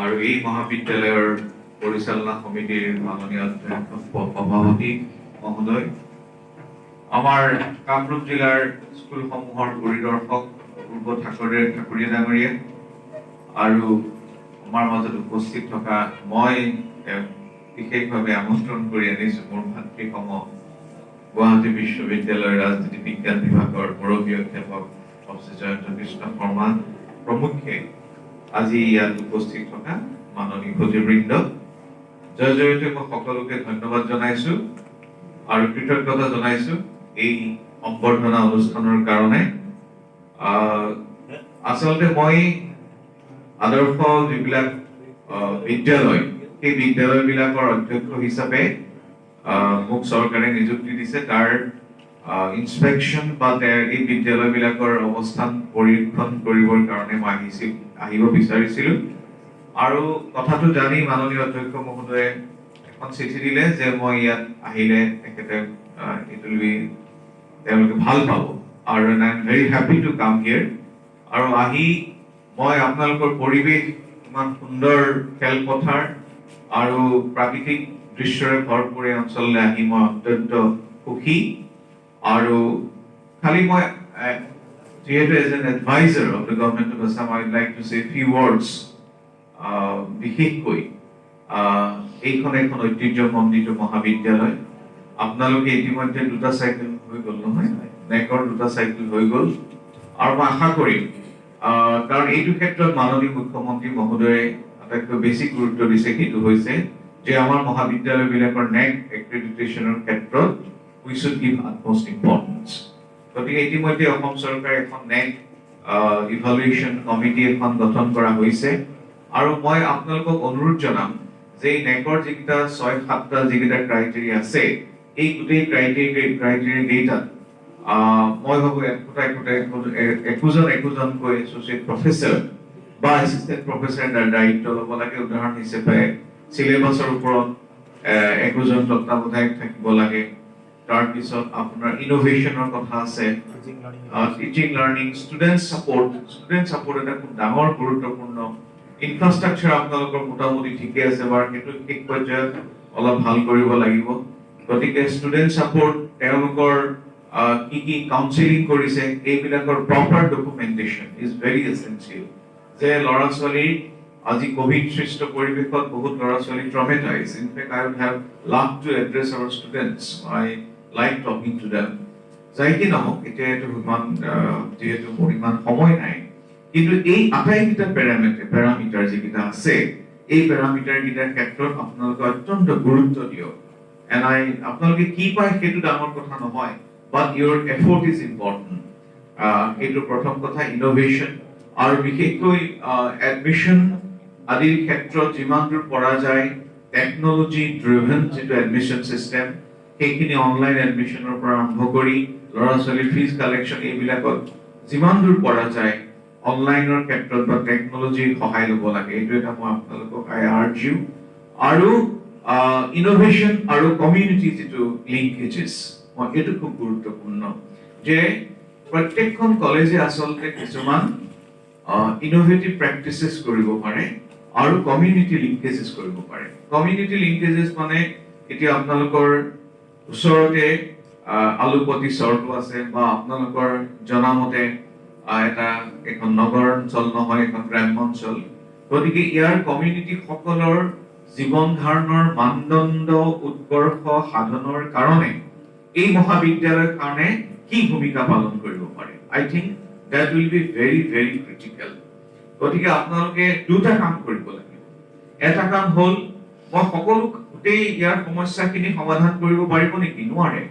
আৰু এই মহাবিদ্যালয়ৰ পৰিচালনা সমিতিৰ মাননীয় সভাপতি মহোদয়, আমাৰ কামৰূপ জিলাৰ স্কুলসমূহৰ পৰিদৰ্শক পূৰ্ব ঠাকুৰীয়া ডাঙৰীয়া আৰু আমাৰ মাজত উপস্থিত থকা মই বিশেষভাৱে আমন্ত্ৰণ কৰি আনিছোঁ মোৰ ভাতৃসম গুৱাহাটী বিশ্ববিদ্যালয়ৰ ৰাজনীতি বিজ্ঞান বিভাগৰ মুৰব্বী অধ্যাপক প্ৰফেচৰ জয়ন্ত কৃষ্ণ শৰ্মা প্ৰমুখ্যে আজি ইয়াত উপস্থিত থকা মাননীয় সচিববৃন্দ, জয়তে মই সকলোকে ধন্যবাদ জনাইছো আৰু কৃতজ্ঞতা জনাইছো এই সম্বৰ্ধনা অনুষ্ঠানৰ কাৰণে। আচলতে মই আদৰ্শ যিবিলাক বিদ্যালয়, সেই বিদ্যালয়বিলাকৰ অধ্যক্ষ হিচাপে মোক চৰকাৰে নিযুক্তি দিছে। তাৰ ইনস্পেকশ্যন বা এই বিদ্যালয়বিলাকৰ অৱস্থান পৰীক্ষণ কৰিবৰ কাৰণে মই আহিব বিচাৰিছিলো। আৰু কথাটো জানি মাননীয় অধ্যক্ষ মহোদয়ে এখন চিঠি দিলে যে মই ইয়াত আহিলে তেখেতে তেওঁলোকে ভাল পাব আৰু I am very happy to come here. আৰু আহি মই আপোনালোকৰ পৰিৱেশ, ইমান সুন্দৰ খেলপথাৰ আৰু প্ৰাকৃতিক দৃশ্যৰে ভৰপূৰ এই অঞ্চললৈ আহি মই অত্যন্ত সুখী। আৰু খালি মই যিহেতু as an adviser of the government of Assam, I would like to say few words. বিশেষকৈ এইখন এখন ঐতিহ্যমণ্ডিত মহাবিদ্যালয়। আপোনালোকে ইতিমধ্যে 2টা চাইকেল হৈ গ'ল নহয়, নেকৰ 2টা চাইকেল হৈ গ'ল। আৰু মই আশা কৰিম, কাৰণ এইটো ক্ষেত্ৰত মাননীয় মুখ্যমন্ত্ৰী মহোদয়ে আটাইতকৈ বেছি গুৰুত্ব দিছে, সেইটো হৈছে যে আমাৰ মহাবিদ্যালয়বিলাকৰ নেক এক্ৰেডিটেশ্যনৰ ক্ষেত্ৰত উই শুড গিভ আটমষ্ট ইম্পৰ্টেঞ্চ। গতিকে ইতিমধ্যে অসম চৰকাৰে এখন নেক ইভালুৱেশ্যন কমিটি এখন গঠন কৰা হৈছে। আৰু মই আপোনালোকক অনুৰোধ জনাম যে এই নেকৰ যিকেইটা 6-7টা যিকেইটা ক্ৰাইটেৰিয়া আছে, এই গোটেই ক্ৰাইটেৰিয়া কেইটাত মই ভাবো একোজনকৈ এছ'চিয়েট প্ৰফেচাৰ বা এছিষ্টেণ্ট প্ৰফেচাৰ দায়িত্ব ল'ব লাগে। উদাহৰণ হিচাপে চিলেবাছৰ ওপৰত একোজন তত্ত্বাৱধায়ক থাকিব লাগে। তাৰপিছত আপোনাৰ ইনোভেশ্যনৰ কথা আছে, টিচিং লাৰ্ণিং, ষ্টুডেণ্ট ছাপোৰ্ট এটা খুব ডাঙৰ গুৰুত্বপূৰ্ণ। ইনফ্ৰাষ্ট্ৰাকচাৰ আপোনালোকৰ মোটামুটি ঠিকে আছে বাৰু, সেইটো শেষ পৰ্যায়ত অলপ ভাল কৰিব লাগিব। গতিকে ষ্টুডেণ্ট ছাপোৰ্ট, তেওঁলোকৰ কি কাউন্সেলিং কৰিছে, এইবিলাকৰ proper documentation is very essential. যে ল'ৰা ছোৱালী আজি কোভিড সৃষ্ট পৰিৱেশত বহুত ল'ৰা ছোৱালী traumatize. In fact I would have love to address our students, I like talking to them. যাই কি নহওক, এতিয়া এইটো যিহেতু মোৰ ইমান সময় নাই, কিন্তু এই আটাইকেইটা পেৰামিটাৰ যিকেইটা আছে, এই পেৰামিটাৰ কেইটাৰ ক্ষেত্ৰত আপোনালোকে অত্যন্ত গুৰুত্ব দিয়ক। আপোনালোকে কি পায় সেইটো ডাঙৰ কথা নহয়, বাট ইউৰ এফৰ্ট ইজ ইম্পৰ্টেণ্ট। এইটো প্ৰথম কথা। ইনোভেশ্যন আৰু বিশেষকৈ এডমিশ্যন আদিৰ ক্ষেত্ৰত যিমান দূৰ পৰা যায় টেকনলজি ড্ৰিভেন যিটো এডমিশ্যন চিষ্টেম, সেইখিনি অনলাইন এডমিশ্যনৰ পৰা আৰম্ভ কৰি ল'ৰা ছোৱালীৰ ফিজ কালেকশ্যন, এইবিলাকত যিমান দূৰ পৰা যায় অনলাইনৰ ক্ষেত্ৰত বা টেকনলজিৰ সহায় ল'ব লাগে। এইটো এটা মই আপোনালোকক আই আৰ্জ ইউ। আৰু ইনোভেশ্যন আৰু কমিউনিটি যিটো লিংকেজেছ, এইটো খুব গুৰুত্বপূৰ্ণ যে প্ৰত্যেকখন কলেজে আচলতে কিছুমান ইনোভেটিভ প্ৰেক্টিচেছ কৰিব পাৰে আৰু কমিউনিটি লিংকেজেছ কৰিব পাৰে। কমিউনিটি লিংকেজেছ মানে এতিয়া আপোনালোকৰ ওচৰতে আলুপতি চৰটো আছে, বা আপোনালোকৰ জনামতে এখন নগৰ অঞ্চল নহয়, এখন গ্ৰাম্য অঞ্চল। গতিকে ইয়াৰ কমিউনিটি সকলৰ জীৱন ধাৰণৰ মানদণ্ড উৎকৰ্ষ সাধনৰ কাৰণে এই মহাবিদ্যালয়ৰ কাৰণে কি ভূমিকা পালন কৰিব পাৰে, আই think that will be very very critical. গতিকে আপোনালোকে 2টা কাম কৰিব লাগিব। এটা কাম হ'ল, মই সকলো গোটেই ইয়াৰ সমস্যাখিনি সমাধান কৰিব পাৰিব নেকি? নোৱাৰে।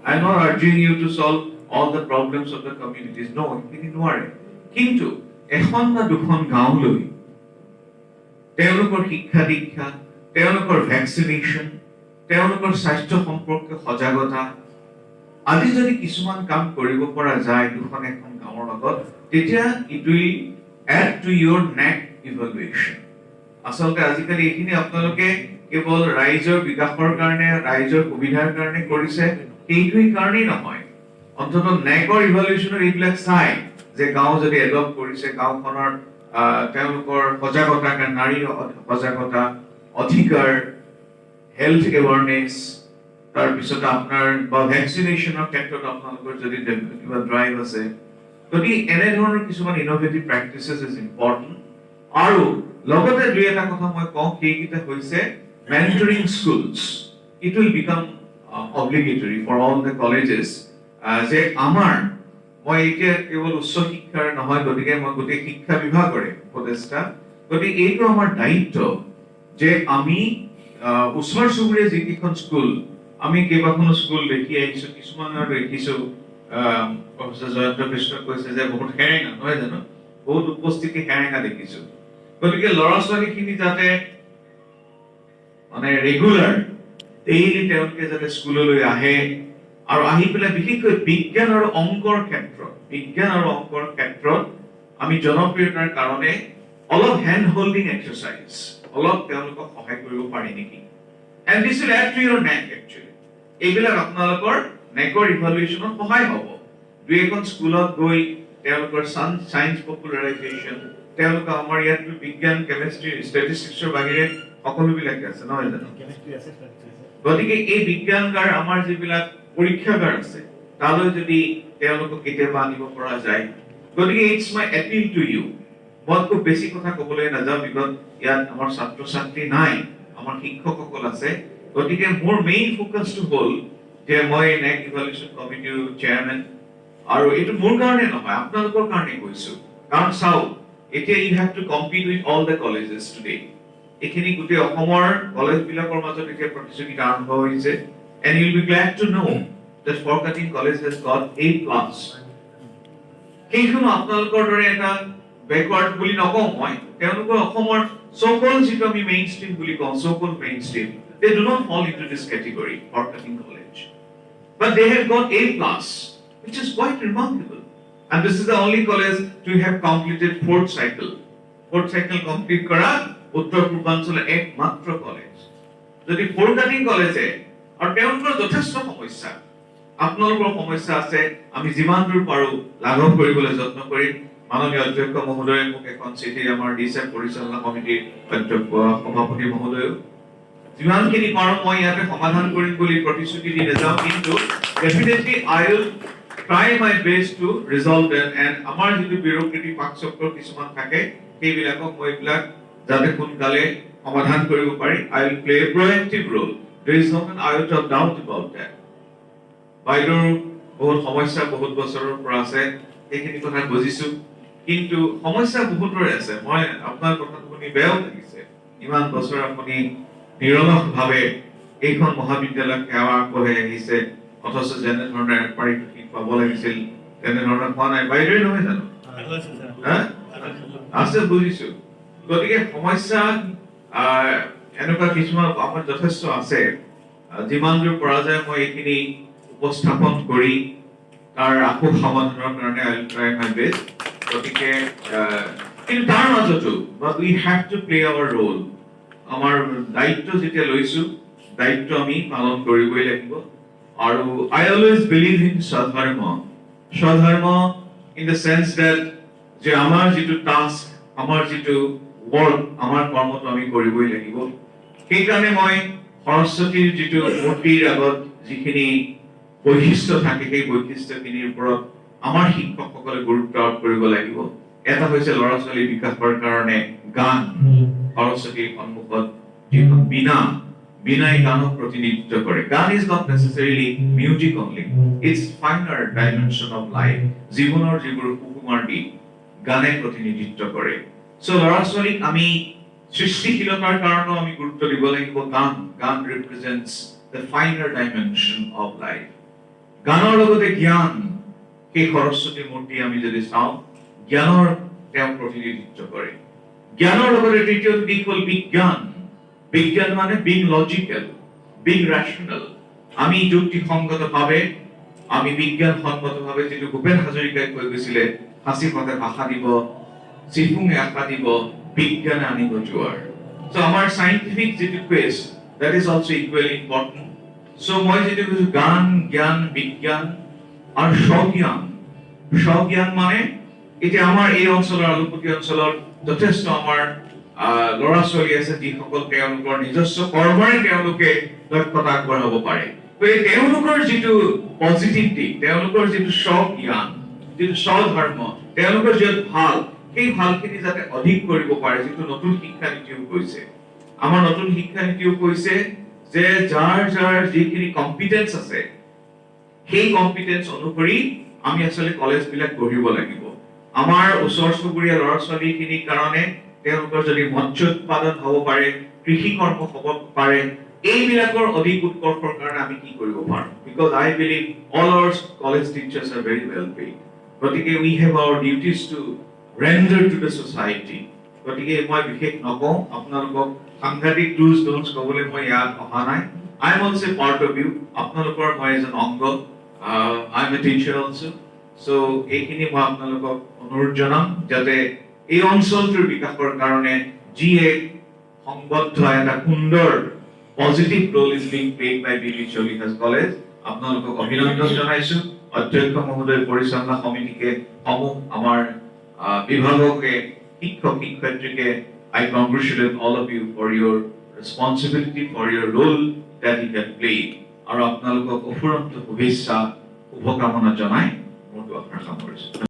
I am not urging you to solve all the problems of the communities. No, সেইখিনি নোৱাৰে। কিন্তু এখন বা দুখন গাঁৱলৈ তেওঁলোকৰ শিক্ষা দীক্ষা, তেওঁলোকৰ ভেকচিনেশ্যন, তেওঁলোকৰ স্বাস্থ্য সম্পৰ্কে সজাগতা আদি যদি কিছুমান কাম কৰিব পৰা যায় দুখন এখন গাঁৱৰ লগত, তেতিয়া it will add to your NAAC evaluation. আচলতে আজিকালি এইখিনি আপোনালোকে কেৱল ৰাইজৰ বিকাশৰ কাৰণে, ৰাইজৰ সুবিধাৰ কাৰণে কৰিছে, সেইটোৱেই কাৰণেই নহয়। অন্ততঃ নেকৰ ইভালুৱেশ্যনৰ এইবিলাক চাই যে গাঁও যদি এডপ্ট কৰিছে, গাঁওখনৰ তেওঁলোকৰ সজাগতা, নাৰী সজাগতা, অধিকাৰ, হেল্থ এৱাৰনেছ, তাৰপিছত আপোনাৰ বা ভেকচিনেশ্যনৰ ক্ষেত্ৰত আপোনালোকৰ যদি কিবা ড্ৰাইভ আছে, গতিকে এনেধৰণৰ কিছুমান ইন'ভেটিভ প্ৰেক্টিচেছ ইজ ইম্পৰ্টেণ্ট। আৰু লগতে দুই এটা কথা মই কওঁ, সেইকেইটা হৈছে mentoring schools. It will became obligatory for all the colleges যে মই এতিয়া কেৱল উচ্চ শিক্ষাৰ নহয়, গতিকে মই গোটেই শিক্ষা বিভাগৰে উপদেষ্টা, গতিকে এইটো আমাৰ দায়িত্ব যে আমি ওচৰ চুবুৰীয়া যিকেইখন স্কুল, আমি কেইবাখনো স্কুল দেখি আহিছো, কিছুমানৰ দেখিছো প্ৰফেচৰ জয়ন্ত কৃষ্ণ কৈছে যে বহুত সেৰেঙা, নহয় জানো, বহুত উপস্থিতি সেৰেঙা দেখিছো। গতিকে ল'ৰা ছোৱালীখিনি যাতে মানে ৰেগুলাৰ ডেইলি তেওঁলোকে যাতে স্কুললৈ আহে, আৰু আহি পেলাই বিশেষকৈ বিজ্ঞান আৰু অংকৰ ক্ষেত্ৰত আমি জনপ্ৰিয়তাৰ কাৰণে অলপ হেণ্ড হোল্ডিং এক্সাৰচাইজ, অলপ তেওঁলোকক সহায় কৰিব পাৰি নেকি। And this will add to your NAAC actually. এইবিলাক আপোনালোকৰ নেকৰ ইভালুৱেশ্যনত সহায় হ'ব। দুই এখন স্কুলত গৈ তেওঁলোকৰ চায়েন্স পপুলাৰাইজেশ্যন, তেওঁলোকে আমাৰ ইয়াত বিজ্ঞান, কেমেষ্ট্ৰি, ষ্টেটিষ্টিক্সৰ বাহিৰে সকলোবিলাক আছে, নহয় জানো। গতিকে এই বিজ্ঞানগাৰ, আমাৰ যিবিলাক পৰীক্ষাগাৰ আছে, তালৈ যদি তেওঁলোকক কেতিয়াবা আনিব পৰা যায়, গতিকে it's my appeal to you. মই খুব বেছি কথা ক'বলৈ নাযাওঁ, বিকজ ইয়াত আমাৰ ছাত্ৰ ছাত্ৰী নাই, আমাৰ শিক্ষকসকল আছে। গতিকে মোৰ মেইন ফ'কাছটো হ'ল যে মই নেক ইভালুৱেশ্যন কমিটিৰ চেয়াৰমেন, আৰু এইটো মোৰ কাৰণে নহয়, আপোনালোকৰ কাৰণে কৈছো। কাৰণ চাওক, এতিয়া you have to compete with all the colleges today. এইখিনি গোটেই অসমৰ কলেজবিলাকৰ মাজত এতিয়া প্ৰতিযোগিতা আৰম্ভ হৈছে। And you'll be glad to know that Forkating College has got A+. সেইখনো আপোনালোকৰ দৰে এটা বেকৱাৰ্ড বুলি নকওঁ মই, তেওঁলোকৰ অসমৰ so-called যিটো আমি মেইন ষ্ট্ৰীম বুলি কওঁ, so-called main stream, they do not fall into this category, Forkating College. But they have got A+, which is quite remarkable. And this is the only college to have completed fourth cycle complete কৰা উত্তৰ পূৰ্বাঞ্চলৰ একমাত্ৰ college. যদি ফৰকাটিং কলেজে, আৰু তেওঁলোকৰ যথেষ্ট সমস্যা, আপোনালোকৰ সমস্যা আছে, আমি যিমান দূৰ পাৰো লাঘৱ কৰিবলৈ যত্ন কৰিম। মাননীয় অধ্যক্ষ মহোদয়ে মোক এখন চিঠি, আমাৰ ডিচেপ পৰিচালনা কমিটিৰ অধ্যক্ষ সভাপতি মহোদয়, যিমানখিনি পাৰো মই ইয়াতে সমাধান কৰিম বুলি প্ৰতিশ্ৰুতি দি নাযাওঁ, কিন্তু definitely I will try my best to resolve them. And আমাৰ যিটো বিউৰ'ক্ৰেটিক পাকচক্ৰ কিছুমান থাকে, সেইবিলাকক মই এইবিলাক যাতে সোনকালে সমাধান কৰিব পাৰি। I will play a proactive role. There is not an iota of doubt about that. বাইদেউৰ বহুত সমস্যা বহুত বছৰৰ পৰা আছে, এইখিনি কথা বুজিছো, কিন্তু সমস্যা বহুতৰে আছে। মই আপোনাৰ কথাটো শুনি বেয়াও লাগিছে, ইমান বছৰ আপুনি নিৰলসভাৱে এইখন মহাবিদ্যালয়ক সেৱা আগবঢ়াই আহিছে, অথচ যেনেধৰণে পাৰিতোষিক পাব লাগিছিল তেনেধৰণে পোৱা নাই। বাইদেউৱে নহয় জানো? আছে, বুজিছো। গতিকে সমস্যা এনেকুৱা কিছুমান আমাৰ যথেষ্ট আছে, যিমান দূৰ পৰা যায় মই এইখিনি উপস্থাপন কৰি তাৰ আকৌ সমাধানৰ কাৰণে I will try my best. গতিকে কিন্তু তাৰ মাজতো but we have to play our role. আমাৰ দায়িত্ব যেতিয়া লৈছো, দায়িত্ব আমি পালন কৰিবই লাগিব। আৰু I always believe in স্বধৰ্ম in the sense that যে আমাৰ যিটো টাস্ক, আমাৰ যিটো ৱৰ্ক, আমাৰ কৰ্মটো আমি কৰিবই লাগিব। সেইকাৰণে মই সৰস্বতীৰ যিটো মূৰ্তিৰ আগত যিখিনি বৈশিষ্ট্য থাকে, সেই বৈশিষ্ট্যখিনিৰ ওপৰত আমাৰ শিক্ষকসকলে গুৰুত্ব আৰোপ কৰিব লাগিব। এটা হৈছে ল'ৰা ছোৱালীৰ বিকাশৰ কাৰণে গান। সৰস্বতীৰ সন্মুখত যিখন বীণাই গানক প্ৰতিনিধিত্ব কৰে। গান is not necessarily music only, it's finer dimension of life. জীৱনৰ যিবোৰ সুকুমাৰ দিশ গানে প্ৰতিনিধিত্ব কৰে। চ' ল'ৰা ছোৱালীক আমি সৃষ্টিশীলতাৰ কাৰণেও আমি গুৰুত্ব দিব লাগিব। গান ৰিপ্ৰেজেণ্টছ the finer dimension of life. গানৰ লগতে জ্ঞান, সেই সৰস্বতীৰ মূৰ্তি আমি যদি চাওঁ, জ্ঞানৰ তেওঁ প্ৰতিনিধিত্ব কৰে। জ্ঞানৰ লগতে তৃতীয় দিশ হ'ল বিজ্ঞান। বিজ্ঞান মানে বিং লজিকেল, বিং ৰেচনেল। আমি যুক্তিসংগতভাৱে, আমি বিজ্ঞানসন্মতভাৱে, যিটো ভূপেন হাজৰিকাই কৈ গৈছিলে, সাঁচি পথে ভাষা দিব, চিফুঙে আশা দিব, বিজ্ঞানে আনিব জোৱাৰ। চ' আমাৰ চাইণ্টিফিক যিটো quest, that is also equally important. So মই যেটো কৈছো গান, জ্ঞান, বিজ্ঞান আৰু স্বজ্ঞান মানে এতিয়া আমাৰ এই অঞ্চলৰ, আলুপুতি অঞ্চলৰ যথেষ্ট আমাৰ ল'ৰা ছোৱালী আছে যিসকল তেওঁলোকৰ নিজস্ব কৰ্মৰে তেওঁলোকে দক্ষতা আগবঢ়াব পাৰে। গতিকে তেওঁলোকৰ যিটো পজিটিভ দিশ, তেওঁলোকৰ যিটো স্বজ্ঞান, যিটো স্বধৰ্ম, তেওঁলোকৰ যিটো ভাল, সেই ভালখিনি যাতে অধিক কৰিব পাৰে, যিটো নতুন শিক্ষানীতিও কৈছে। আমাৰ নতুন শিক্ষানীতিও কৈছে যে যাৰ যাৰ যিখিনি কম্পিটেন্স আছে সেই কম্পিটেন্স অনুসৰি আমি আচলতে কলেজবিলাক গঢ়িব লাগিব। আমাৰ ওচৰ চুবুৰীয়া ল'ৰা ছোৱালীখিনিৰ কাৰণে তেওঁলোকৰ যদি মৎস্য উৎপাদন হ'ব পাৰে, কৃষি কৰ্ম হ'ব পাৰে, এইবিলাকৰ অধিক উৎকৰ্ষৰ কাৰণে আমি কি কৰিব পাৰোঁ? Because I believe all our college teachers are very well paid. গতিকে we have our duties to render to the society. গতিকে মই বিশেষ নকওঁ, আপোনালোকক সাংঘাতিক ডুজ ডোন্টছ ক'বলৈ মই ইয়াত অহা নাই। I am also a part of you, আপোনালোকৰ মই এজন অংগ। I am a teacher also. So' এইখিনি মই আপোনালোকক অনুৰোধ জনাম যাতে এই অঞ্চলটোৰ বিকাশৰ কাৰণে যি এক সংবদ্ধ এটা সুন্দৰ positive role is being played by B B Chaliha's college. আপোনালোকক অভিনন্দন জনাইছো, অধ্যক্ষ মহোদয়, পৰিচালনা সমিতিকে, সমূহ আমাৰ বিভাগকে, শিক্ষক শিক্ষয়িত্ৰীকে, I congratulate all of you for your responsibility, for your role that you can play. আৰু আপোনালোকক অফুৰন্ত শুভেচ্ছা, শুভকামনা জনাই মোৰ কথা সামৰিছো।